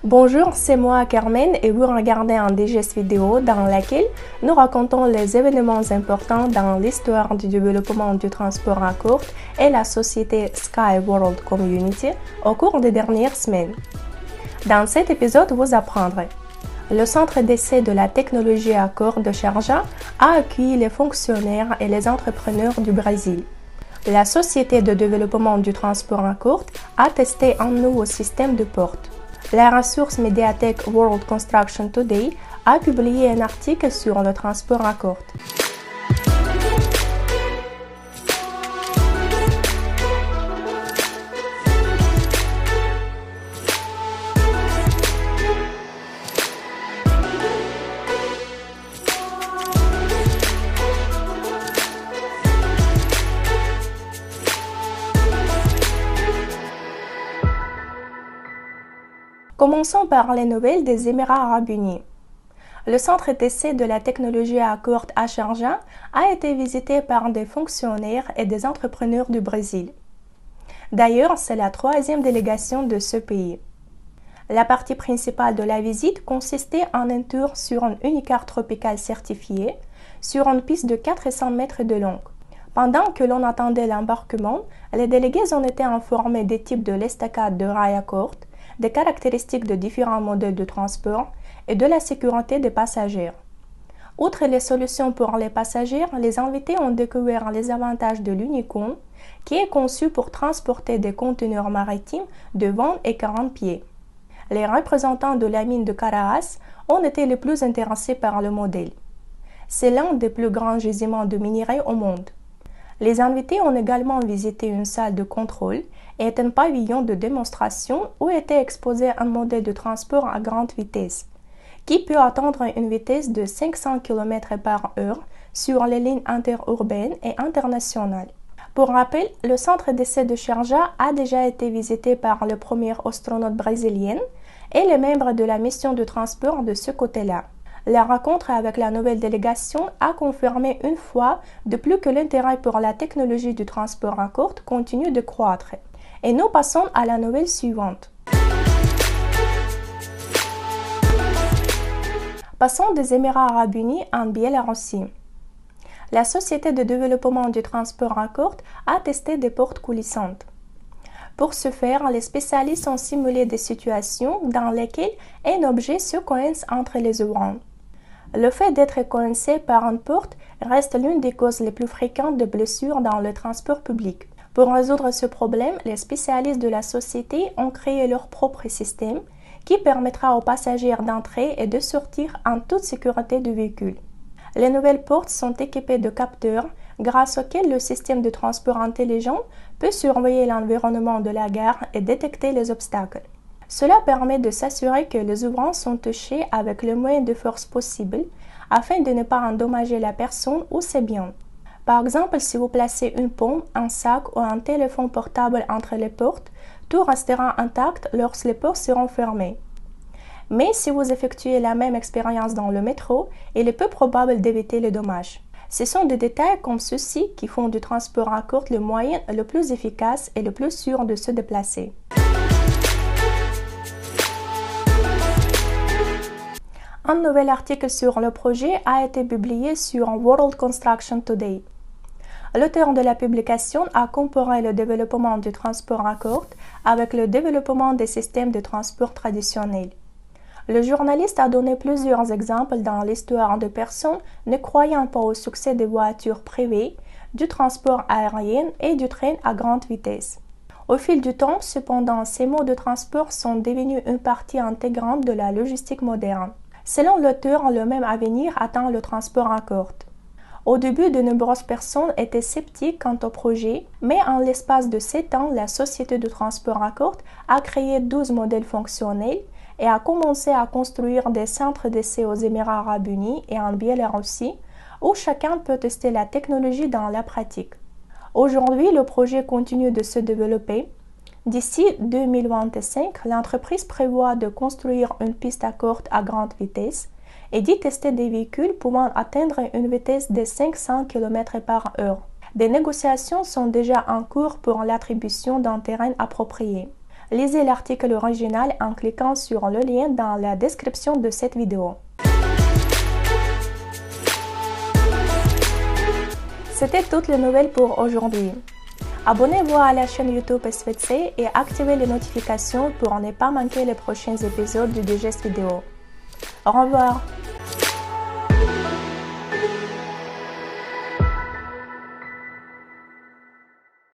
Bonjour, c'est moi Carmen et vous regardez un digest vidéo dans laquelle nous racontons les événements importants dans l'histoire du développement du transport à courte et la société Sky World Community au cours des dernières semaines. Dans cet épisode, vous apprendrez le centre d'essai de la technologie à courte de Sharjah a accueilli les fonctionnaires et les entrepreneurs du Brésil. La société de développement du transport à courte a testé un nouveau système de porte. La ressource médiathèque World Construction Today a publié un article sur le transport à courte. Commençons par les nouvelles des Émirats arabes unis. Le centre d'essai de la technologie à courte à Sharjah a été visité par des fonctionnaires et des entrepreneurs du Brésil. D'ailleurs, c'est la troisième délégation de ce pays. La partie principale de la visite consistait en un tour sur un unicar tropical certifié, sur une piste de 400 mètres de long. Pendant que l'on attendait l'embarquement, les délégués ont été informés des types de l'estacade de rail à courte, des caractéristiques de différents modèles de transport et de la sécurité des passagers. Outre les solutions pour les passagers, les invités ont découvert les avantages de l'Unicon, qui est conçu pour transporter des conteneurs maritimes de 20 et 40 pieds. Les représentants de la mine de Caraas ont été les plus intéressés par le modèle. C'est l'un des plus grands gisements de minerais au monde. Les invités ont également visité une salle de contrôle et un pavillon de démonstration où était exposé un modèle de transport à grande vitesse, qui peut atteindre une vitesse de 500 km/h sur les lignes interurbaines et internationales. Pour rappel, le centre d'essai de Sharjah a déjà été visité par le premier astronaute brésilien et les membres de la mission de transport de ce côté-là. La rencontre avec la nouvelle délégation a confirmé une fois de plus que l'intérêt pour la technologie du transport à courte continue de croître. Et nous passons à la nouvelle suivante. Passons des Émirats arabes unis en Biélorussie. La société de développement du transport à courte a testé des portes coulissantes. Pour ce faire, les spécialistes ont simulé des situations dans lesquelles un objet se coince entre les ouvrants. Le fait d'être coincé par une porte reste l'une des causes les plus fréquentes de blessures dans le transport public. Pour résoudre ce problème, les spécialistes de la société ont créé leur propre système qui permettra aux passagers d'entrer et de sortir en toute sécurité du véhicule. Les nouvelles portes sont équipées de capteurs grâce auxquels le système de transport intelligent peut surveiller l'environnement de la gare et détecter les obstacles. Cela permet de s'assurer que les ouvrants sont touchés avec le moins de force possible afin de ne pas endommager la personne ou ses biens. Par exemple, si vous placez une pomme, un sac ou un téléphone portable entre les portes, tout restera intact lorsque les portes seront fermées. Mais si vous effectuez la même expérience dans le métro, il est peu probable d'éviter les dommages. Ce sont des détails comme ceux-ci qui font du transport à courte le moyen le plus efficace et le plus sûr de se déplacer. Un nouvel article sur le projet a été publié sur World Construction Today. L'auteur de la publication a comparé le développement du transport à courte avec le développement des systèmes de transport traditionnels. Le journaliste a donné plusieurs exemples dans l'histoire de personnes ne croyant pas au succès des voitures privées, du transport aérien et du train à grande vitesse. Au fil du temps, cependant, ces modes de transport sont devenus une partie intégrante de la logistique moderne. Selon l'auteur, le même avenir attend le transport à courte. Au début, de nombreuses personnes étaient sceptiques quant au projet, mais en l'espace de 7 ans, la société de transport à courte a créé 12 modèles fonctionnels et a commencé à construire des centres d'essai aux Émirats arabes unis et en Biélorussie, où chacun peut tester la technologie dans la pratique. Aujourd'hui, le projet continue de se développer. D'ici 2025, l'entreprise prévoit de construire une piste à courte à grande vitesse et d'y tester des véhicules pouvant atteindre une vitesse de 500 km/h. Des négociations sont déjà en cours pour l'attribution d'un terrain approprié. Lisez l'article original en cliquant sur le lien dans la description de cette vidéo. C'était toutes les nouvelles pour aujourd'hui. Abonnez-vous à la chaîne YouTube SVT et activez les notifications pour ne pas manquer les prochains épisodes du Digest Vidéo. Au revoir!